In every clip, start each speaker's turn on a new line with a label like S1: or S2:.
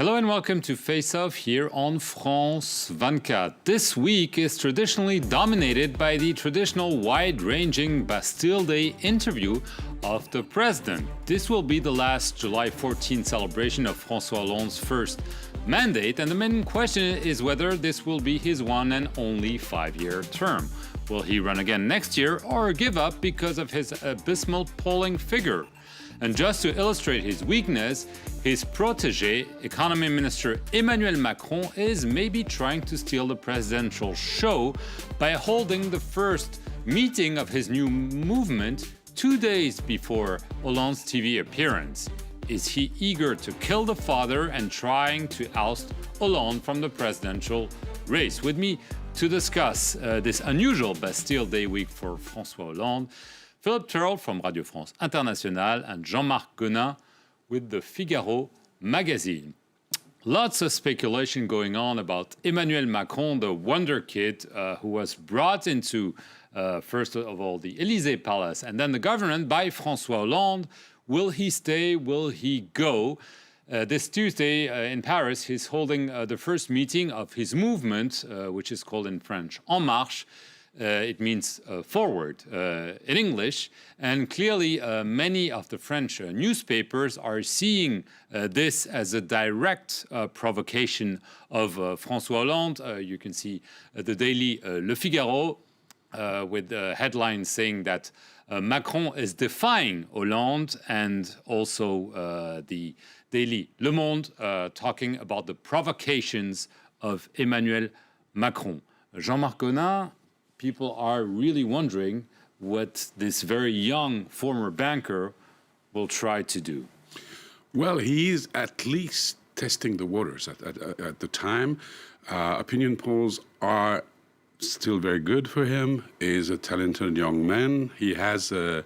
S1: Hello and welcome to Face Off here on France 24. This week is traditionally dominated by the traditional wide-ranging Bastille Day interview of the president. This will be the last July 14 celebration of François Hollande's first mandate, and the main question is whether this will be his one and only 5-year term. Will he run again next year or give up because of his abysmal polling figure? And just to illustrate his weakness, his protégé, Economy Minister Emmanuel Macron, is maybe trying to steal the presidential show by holding the first meeting of his new movement 2 days before Hollande's TV appearance. Is he eager to kill the father and trying to oust Hollande from the presidential race? With me to discuss this unusual Bastille Day week for François Hollande, Philippe Terrell from Radio France Internationale and Jean-Marc Gonin with the Figaro magazine. Lots of speculation going on about Emmanuel Macron, the wonder kid who was brought into, first of all, the Élysée Palace and then the government by François Hollande. Will he stay? Will he go? This Tuesday in Paris, he's holding the first meeting of his movement, which is called in French En Marche. It means forward in English, and clearly many of the French newspapers are seeing this as a direct provocation of François Hollande. You can see the daily Le Figaro with headlines saying that Macron is defying Hollande, and also the daily Le Monde talking about the provocations of Emmanuel Macron. Jean-Marc Gonin, people are really wondering what this very young former banker will try to do.
S2: Well, he is at least testing the waters at the time. Opinion polls are still very good for him. He is a talented young man. He has a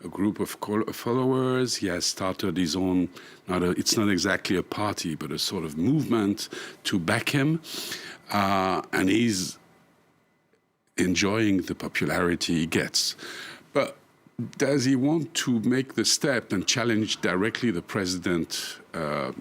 S2: group of followers. He has started his own, it's not exactly a party, but a sort of movement to back him. And he's enjoying the popularity he gets. But does he want to make the step and challenge directly the president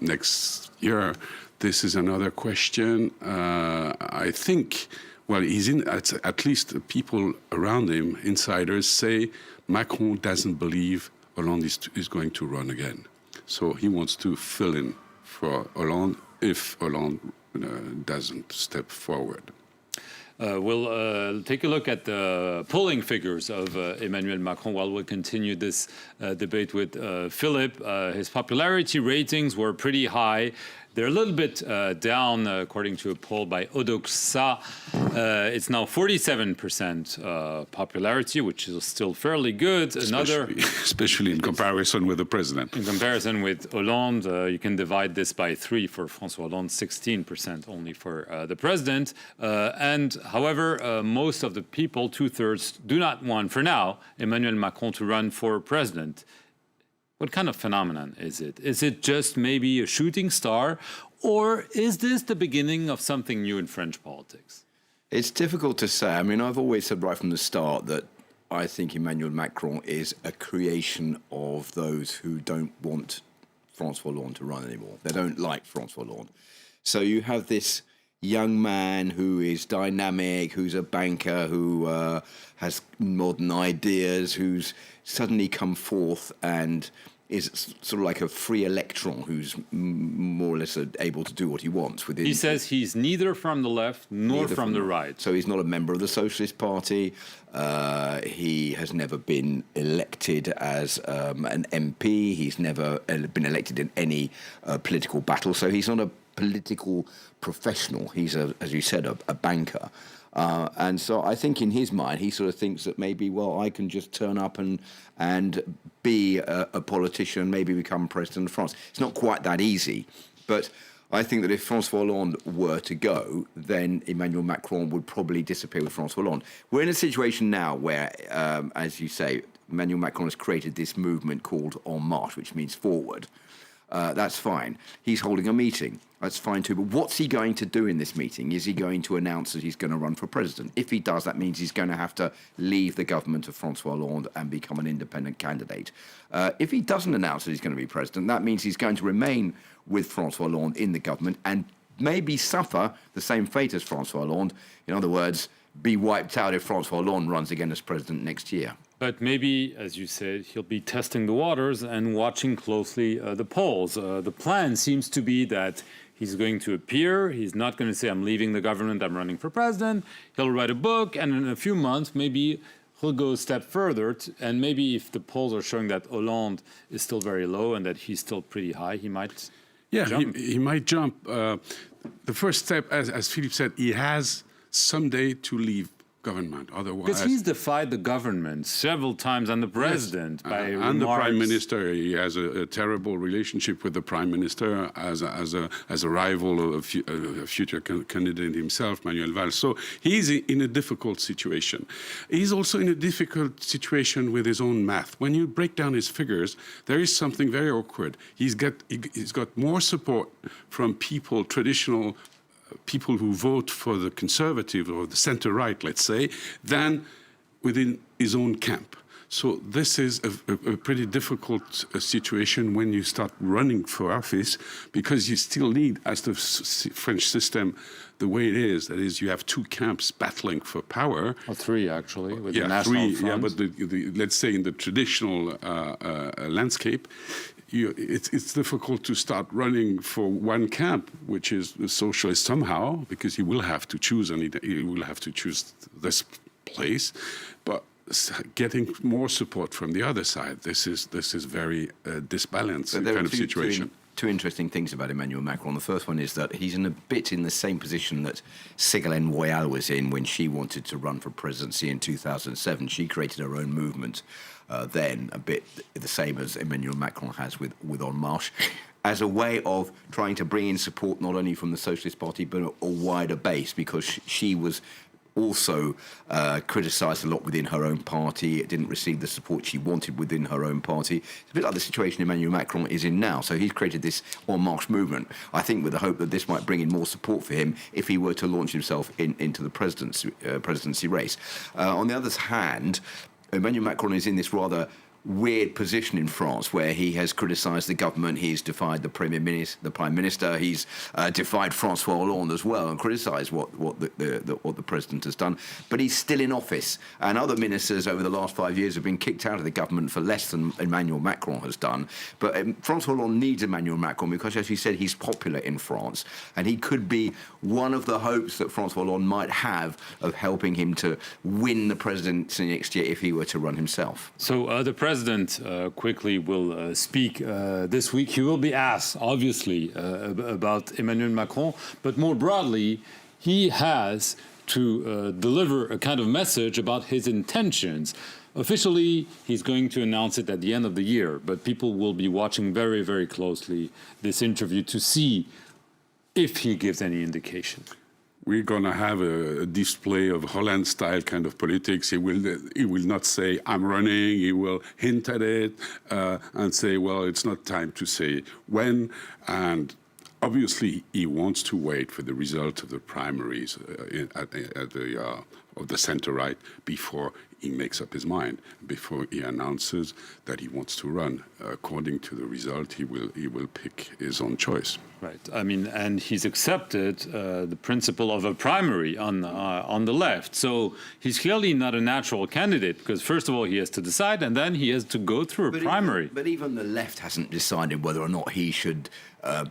S2: next year? This is another question. I think, well, he's in, at least the people around him, insiders, say Macron doesn't believe Hollande is going to run again. So he wants to fill in for Hollande if Hollande doesn't step forward.
S1: We'll take a look at the polling figures of Emmanuel Macron while we continue this debate with Philippe. His popularity ratings were pretty high. They're a little bit down, according to a poll by Odoxa. It's now 47% popularity, which is still fairly good.
S2: Especially in comparison with the president.
S1: In comparison with Hollande, you can divide this by 3 for François Hollande, 16% only for the president. And however, most of the people, 2/3, do not want, for now, Emmanuel Macron to run for president. What kind of phenomenon is it? Is it just maybe a shooting star, or is this the beginning of something new in French politics?
S3: It's difficult to say. I mean, I've always said right from the start that I think Emmanuel Macron is a creation of those who don't want François Hollande to run anymore. They don't like François Hollande. So you have this young man who is dynamic, who's a banker, who has modern ideas, who's suddenly come forth and is sort of like a free electron who's more or less able to do what he wants. He
S1: says he's neither from the left nor from the right.
S3: So he's not a member of the Socialist Party. He has never been elected as an MP. He's never been elected in any political battle. So he's not a political professional. He's, as you said, a banker. And so I think in his mind, he sort of thinks that maybe, well, I can just turn up and be a politician, maybe become president of France. It's not quite that easy. But I think that if François Hollande were to go, then Emmanuel Macron would probably disappear with François Hollande. We're in a situation now where, as you say, Emmanuel Macron has created this movement called En Marche, which means forward. That's fine. He's holding a meeting. That's fine too. But what's he going to do in this meeting? Is he going to announce that he's going to run for president? If he does, that means he's going to have to leave the government of François Hollande and become an independent candidate. If he doesn't announce that he's going to be president, that means he's going to remain with François Hollande in the government and maybe suffer the same fate as François Hollande. In other words, be wiped out if François Hollande runs again as president next year.
S1: But maybe, as you said, he'll be testing the waters and watching closely the polls. The plan seems to be that he's going to appear. He's not going to say, I'm leaving the government, I'm running for president. He'll write a book, and in a few months, maybe he'll go a step further. And maybe if the polls are showing that Hollande is still very low and that he's still pretty high, he might jump.
S2: He might jump. The first step, as Philippe said, he has someday to leave government. Otherwise,
S1: because he's defied the government several times and the president by remarks.
S2: And the prime minister, he has a terrible relationship with the prime minister as a rival of a future candidate himself, Manuel Valls. So he's in a difficult situation. He's also in a difficult situation with his own math. When you break down his figures, there is something very awkward. He's got more support from traditional people who vote for the conservative or the center-right, let's say, than within his own camp. So this is a pretty difficult situation when you start running for office, because you still need, as the French system, the way it is, that is, you have two camps battling for power.
S1: Or three, actually, with the National Front.
S2: Yeah, but let's say in the traditional landscape, it's difficult to start running for one camp, which is the socialist somehow, because he will have to choose, and he will have to choose this place. But getting more support from the other side, this is very disbalanced kind of situation.
S3: Two interesting things about Emmanuel Macron. The first one is that he's in a bit in the same position that Ségolène Royal was in when she wanted to run for presidency in 2007. She created her own movement then, a bit the same as Emmanuel Macron has with En Marche, as a way of trying to bring in support not only from the Socialist Party but a wider base, because she was also criticised a lot within her own party. It didn't receive the support she wanted within her own party. It's a bit like the situation Emmanuel Macron is in now. So he's created this En Marche movement, I think with the hope that this might bring in more support for him if he were to launch himself into the presidency race. On the other hand, Emmanuel Macron is in this rather weird position in France, where he has criticised the government, he's defied the prime minister, he's defied François Hollande as well, and criticised what the president has done. But he's still in office, and other ministers over the last 5 years have been kicked out of the government for less than Emmanuel Macron has done. But François Hollande needs Emmanuel Macron because, as you said, he's popular in France, and he could be one of the hopes that François Hollande might have of helping him to win the presidency next year if he were to run himself.
S1: So the president quickly will speak this week. He will be asked, obviously, about Emmanuel Macron, but more broadly, he has to deliver a kind of message about his intentions. Officially, he's going to announce it at the end of the year, but people will be watching very, very closely this interview to see if he gives any indication.
S2: We're going to have a display of Hollande-style kind of politics. He will not say, I'm running. He will hint at it and say, well, it's not time to say when. And obviously, he wants to wait for the result of the primaries of the center-right before he makes up his mind, before he announces that he wants to run. According to the result, he will pick his own choice.
S1: Right. I mean, and he's accepted the principle of a primary on the left. So he's clearly not a natural candidate, because first of all, he has to decide, and then he has to go through a primary.
S3: But even the left hasn't decided whether or not he should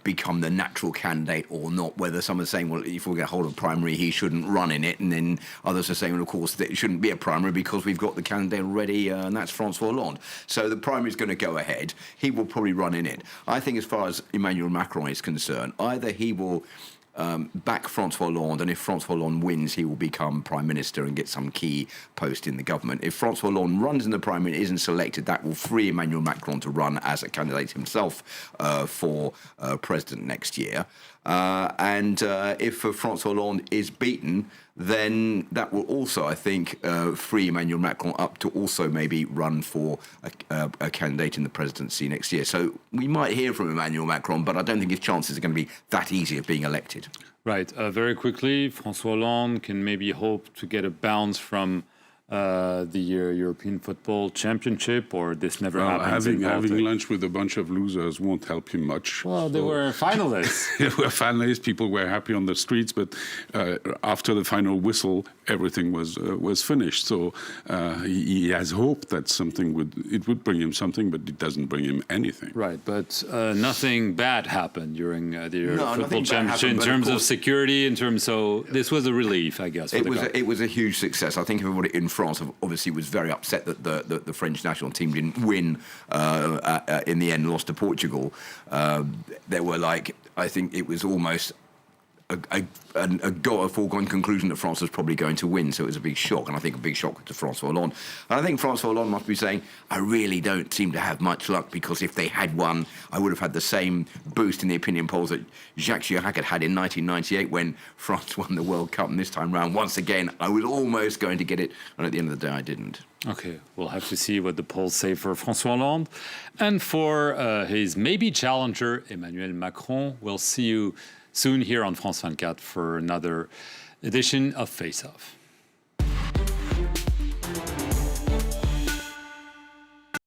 S3: become the natural candidate or not, whether someone's saying, well, if we get hold of a primary, he shouldn't run in it, and then others are saying, well, of course, that it shouldn't be a primary because we've got the candidate already, and that's François Hollande. So the primary is going to go ahead. He will probably run in it. I think as far as Emmanuel Macron is concerned, either he will back François Hollande, and if François Hollande wins, he will become Prime Minister and get some key post in the government. If François Hollande runs in the primary and isn't selected, that will free Emmanuel Macron to run as a candidate himself for President next year. And if François Hollande is beaten, then that will also, I think, free Emmanuel Macron up to also maybe run for a candidate in the presidency next year. So we might hear from Emmanuel Macron, but I don't think his chances are going to be that easy of being elected.
S1: Right. Very quickly, François Hollande can maybe hope to get a bounce from the European Football Championship, or this never happens.
S2: Having lunch with a bunch of losers won't help him much.
S1: Well, they were finalists.
S2: They were finalists. People were happy on the streets, but after the final whistle, everything was finished. So he has hope that it would bring him something, but it doesn't bring him anything.
S1: Right, but nothing bad happened during the Football Championship in terms of security. So this was a relief, I guess.
S3: It was a huge success. I think everybody in France obviously was very upset that the French national team didn't win in the end, lost to Portugal. There were I think it was almost a foregone conclusion that France was probably going to win, so it was a big shock, and I think a big shock to François Hollande. And I think François Hollande must be saying, I really don't seem to have much luck, because if they had won, I would have had the same boost in the opinion polls that Jacques Chirac had in 1998 when France won the World Cup, and this time round, once again, I was almost going to get it, and at the end of the day, I didn't.
S1: Okay, we'll have to see what the polls say for François Hollande. And for his maybe challenger, Emmanuel Macron, we'll see you soon here on France 24 for another edition of Face Off.